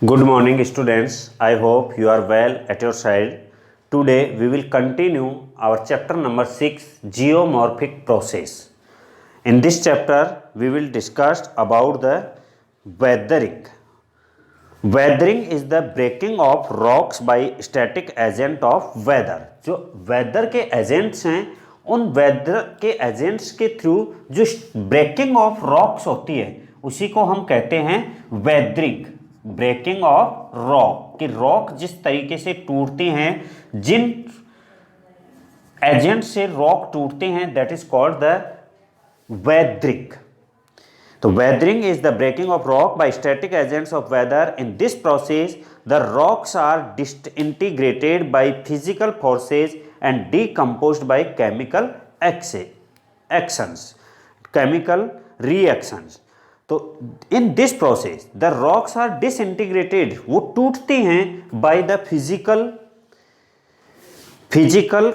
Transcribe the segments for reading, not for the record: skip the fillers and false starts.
Good morning, students. I hope you are well at your side. Today we will continue our chapter number 6, Geomorphic Process. In this chapter we will discuss about the weathering. Weathering is the breaking of rocks by static agent of weather. जो weather के agents हैं उन weather के agents के through जो breaking of rocks होती है उसी को हम कहते हैं weathering. ब्रेकिंग ऑफ रॉक कि रॉक जिस तरीके से टूटती हैं, जिन एजेंट से रॉक टूटते हैं, that is called the weathering. तो weathering is the breaking off rock by static agents of weather. In this process the rocks are disintegrated by physical forces and decomposed by chemical actions, chemical reactions. तो in this process the rocks are disintegrated, वो टूटती हैं by the physical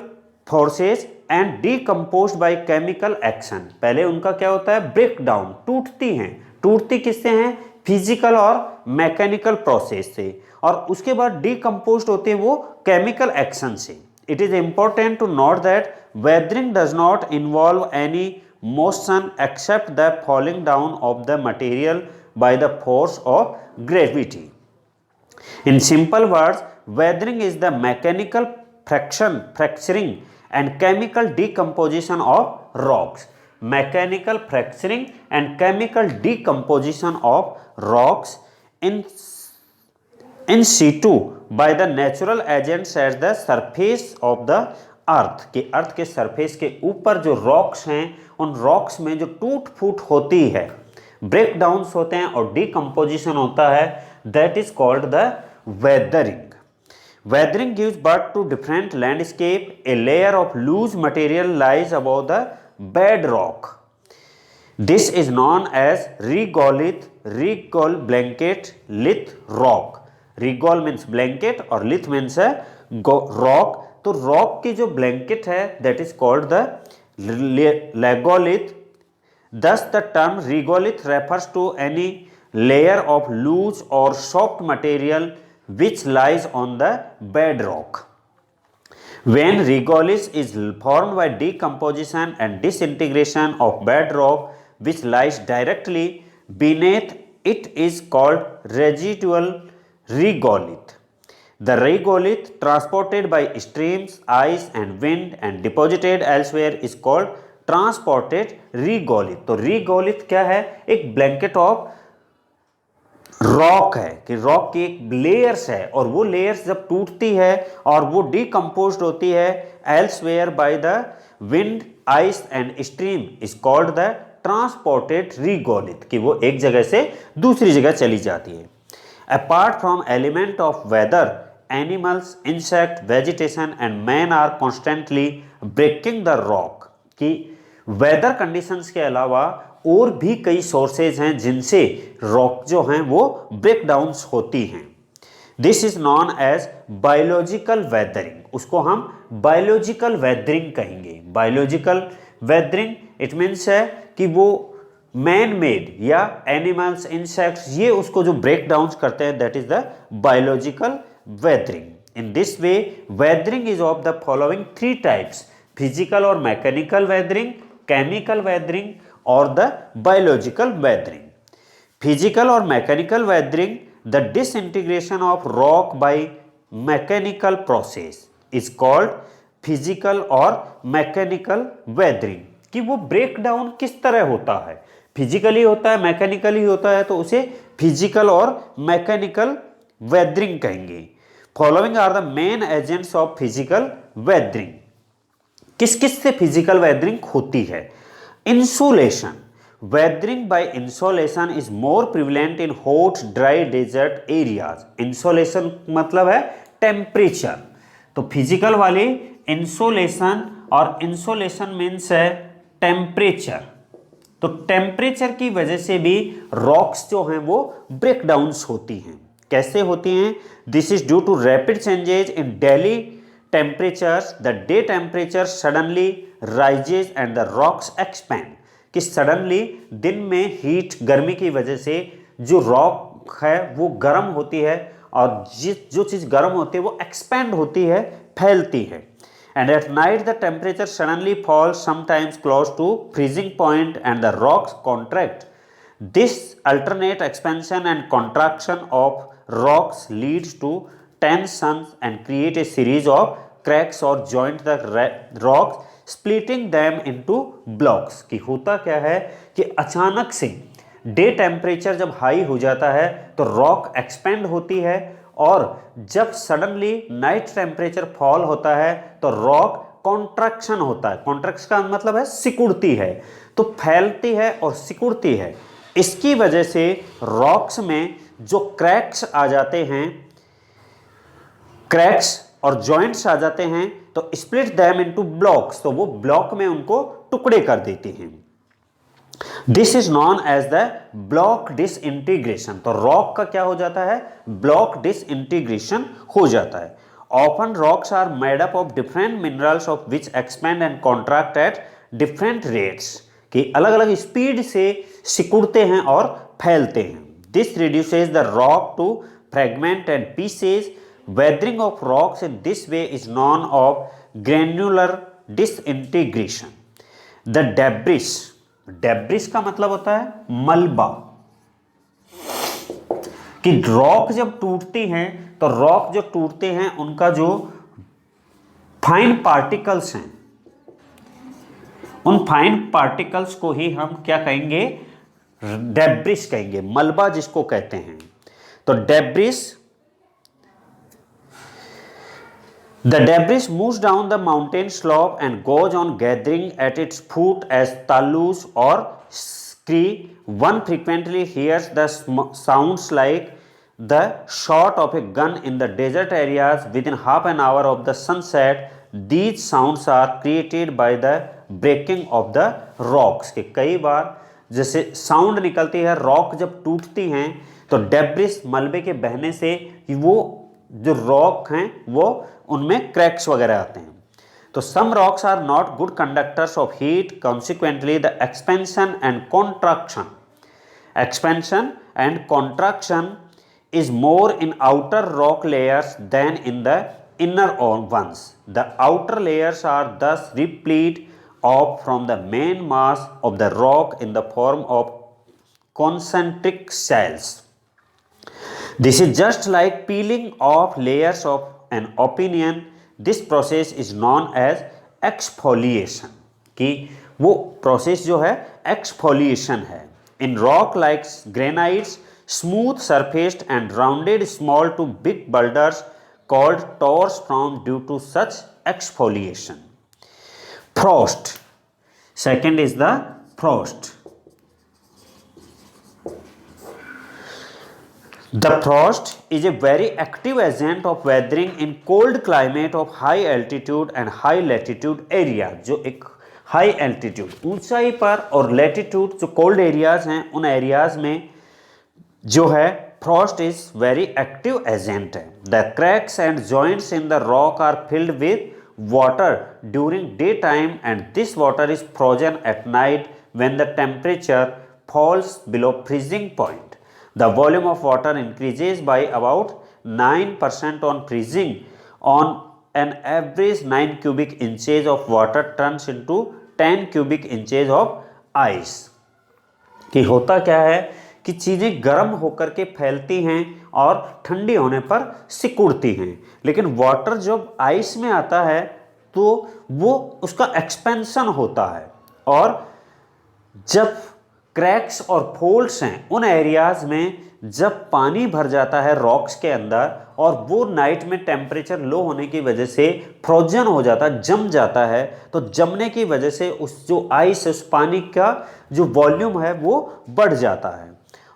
forces and decomposed by chemical action. पहले उनका क्या होता है? Break down, टूटती हैं. टूटती किससे हैं? फिजिकल और मैकेनिकल प्रोसेस से. और उसके बाद डीकम्पोज्ड होते हैं वो केमिकल एक्शन से. It is important to note that weathering does not involve any motion except the falling down of the material by the force of gravity. In simple words, weathering is the mechanical fracturing and chemical decomposition of rocks. Mechanical fracturing and chemical decomposition of rocks in situ by the natural agents at the surface of the अर्थ के, अर्थ के surface के ऊपर जो rocks हैं उन rocks में जो टूट फूट होती है, ब्रेक डाउन्स होते हैं और डीकम्पोजिशन होता है, that is called the weathering. Weathering gives birth to different landscape. A layer of loose material lies above the bed rock. This is known as regolith, regol blanket, lith rock. Regol means blanket और lith means rock. तो rock की जो blanket है that is called the regolith. Thus the term regolith refers to any layer of loose और soft material which lies on the bed rock. When regolith is formed by decomposition and disintegration of bedrock which lies directly beneath it is called residual regolith. The regolith transported by streams, ice and wind and deposited elsewhere is called transported regolith. तो regolith क्या है? एक blanket of rock है कि rock की एक layers है और वो लेयर्स जब टूटती है और वो डीकम्पोज्ड होती है elsewhere by the wind, ice and stream is called the transported regolith कि वो एक जगह से दूसरी जगह चली जाती है. Apart from element of weather, animals, insect, vegetation and man are constantly breaking the rock. कि वेदर कंडीशंस के अलावा और भी कई सोर्सेज हैं जिनसे रॉक जो हैं वो ब्रेक डाउन्स होती हैं. This is known as biological weathering. उसको हम बायोलॉजिकल वेदरिंग कहेंगे. बायोलॉजिकल वेदरिंग इट मीन्स है कि वो मैन मेड या एनिमल्स, इंसेक्ट्स, ये उसको जो ब्रेक डाउन्स करते हैं that is the biological weathering. In this way weathering is of the following three types: physical और मैकेनिकल वेदरिंग, केमिकल वेदरिंग और द बायोलॉजिकल वेदरिंग. फिजिकल और mechanical weathering, the disintegration of rock by mechanical process is called physical और mechanical weathering. कि वो break down किस तरह होता है, फिजिकली होता है, मैकेनिकली होता है, तो उसे फिजिकल और मैकेनिकल वेदरिंग कहेंगे. Following are the main agents of physical weathering. किस किस से फिजिकल वेदरिंग होती है? Insulation. Weathering by insolation is more prevalent in hot dry desert areas. Insolation मतलब है टेम्परेचर. तो फिजिकल वाली इंसोलेशन, और इंसोलेशन मीन्स है टेम्परेचर. तो टेम्परेचर की वजह से भी रॉक्स जो हैं वो ब्रेक डाउन्स होती हैं. कैसे होती हैं? This is due to rapid changes in daily temperatures. The day temperature suddenly rises and the rocks expand. कि सडनली दिन में हीट, गर्मी की वजह से जो रॉक है वो गर्म होती है, और जो चीज़ गर्म होती है वो एक्सपेंड होती है, फैलती है। And at night the temperature suddenly falls sometimes close to freezing point and the rocks contract. This alternate expansion and contraction of rocks leads to tension and create a series of cracks और joint the rocks splitting them into blocks. कि होता क्या है कि अचानक से day temperature जब high हो जाता है तो रॉक एक्सपेंड होती है, और जब सडनली नाइट टेम्परेचर फॉल होता है तो रॉक कॉन्ट्रैक्शन होता है। कॉन्ट्रैक्शन का मतलब है सिकुड़ती है, तो फैलती है और सिकुड़ती है। इसकी वजह से रॉक्स में जो क्रैक्स आ जाते हैं, क्रैक्स और जॉइंट्स आ जाते हैं, तो स्प्लिट दैम इनटू ब्लॉक्स, तो वो ब्लॉक में उनको टुकड़े कर देते हैं। This is known as the block disintegration. तो रॉक का क्या हो जाता है, ब्लॉक डिसइंटीग्रेशन हो जाता है। Often rocks are made up of different minerals of which expand and contract at different rates. कि अलग अलग स्पीड से सिकुड़ते हैं और फैलते हैं। This reduces the rock to fragment and pieces. Weathering of rocks in this way is known of granular disintegration. The debris, debris का मतलब होता है मलबा। कि रॉक जब टूटती हैं तो रॉक जो टूटते हैं उनका जो फाइन पार्टिकल्स हैं, उन फाइन पार्टिकल्स को ही हम क्या कहेंगे, डेब्रिस कहेंगे, मलबा जिसको कहते हैं। तो debris, the debris moves down the mountain slope and goes on gathering at its foot as talus or scree. One frequently hears the sounds like the shot of a gun in the desert areas within half an hour of the sunset. These sounds are created by the breaking of the rocks. कि कई बार जैसे sound निकलती है rock जब टूटती हैं, तो debris मलबे के बहने से वो जो रॉक हैं वो उनमें क्रैक्स वगैरह आते हैं। तो some rocks are not good conductors of heat, consequently the expansion and contraction is more in outer rock layers than in the inner ones. The outer layers are thus repleted off from the main mass of the rock in the form of concentric shells. This is just like peeling off layers of an onion. This process is known as exfoliation. कि वो process जो है exfoliation है। In rock like granites smooth surfaced and rounded small to big boulders called tores form due to such exfoliation. Frost. Second is the frost. The frost is a very active agent of weathering in cold climate of high altitude and high latitude area. जो एक high altitude ऊंचाई पर और latitude जो cold areas हैं उन areas में जो है frost is very active agent है। The cracks and joints in the rock are filled with water during day time and this water is frozen at night when the temperature falls below freezing point. The volume of water increases by about 9% on freezing. On an average 9 cubic inches of water turns into 10 cubic inches of ice। कि होता क्या है कि चीज़ें गर्म होकर के फैलती हैं और ठंडी होने पर सिकुड़ती हैं, लेकिन वाटर जब आइस में आता है तो वो उसका एक्सपेंशन होता है, और जब क्रैक्स और फोल्ड्स हैं उन एरियाज में जब पानी भर जाता है रॉक्स के अंदर और वो नाइट में टेम्परेचर लो होने की वजह से फ्रोजन हो जाता है, जम जाता है, तो जमने की वजह से उस जो आइस उस पानी का जो वॉल्यूम है वो बढ़ जाता है,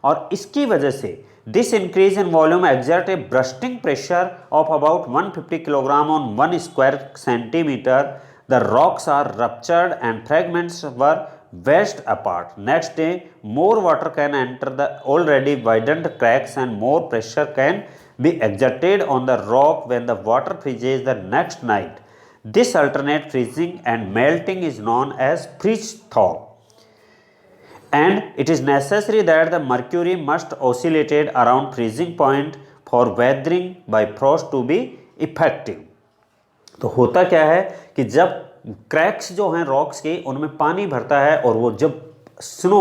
और इसकी वजह से this increase in volume exert a bursting pressure of about 150 kilogram on 1 square centimetre. The rocks are ruptured and fragments were wedged apart. Next day, more water can enter the already widened cracks and more pressure can be exerted on the rock when the water freezes the next night. This alternate freezing and melting is known as freeze thaw. and it is necessary that the mercury must oscillated around freezing point for weathering by frost to be effective। तो होता क्या है कि जब cracks जो हैं rocks के उनमें पानी भरता है और वो जब स्नो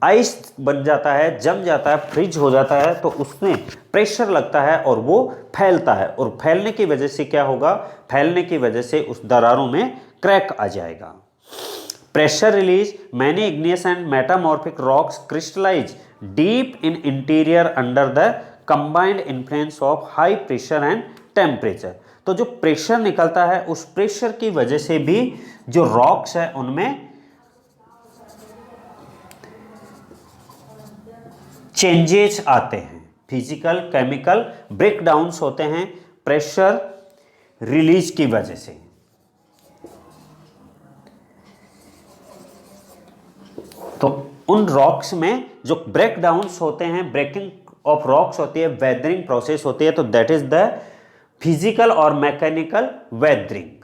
आइस बन जाता है, जम जाता है, फ्रीज हो जाता है, तो उसमें प्रेशर लगता है और वो फैलता है, और फैलने की वजह से क्या होगा, फैलने की वजह से उस दरारों में क्रैक आ जाएगा। Pressure release many igneous and metamorphic rocks crystallise deep in interior under the combined influence of high pressure and temperature. तो जो प्रेशर निकलता है उस प्रेशर की वजह से भी जो रॉक्स है उनमें चेंजेस आते हैं, फिजिकल केमिकल ब्रेकडाउन्स होते हैं प्रेशर रिलीज की वजह से। तो उन रॉक्स में जो ब्रेकडाउन्स होते हैं, ब्रेकिंग ऑफ रॉक्स होती है, वेदरिंग प्रोसेस होती है, तो दैट इज द फिजिकल और मैकेनिकल वेदरिंग।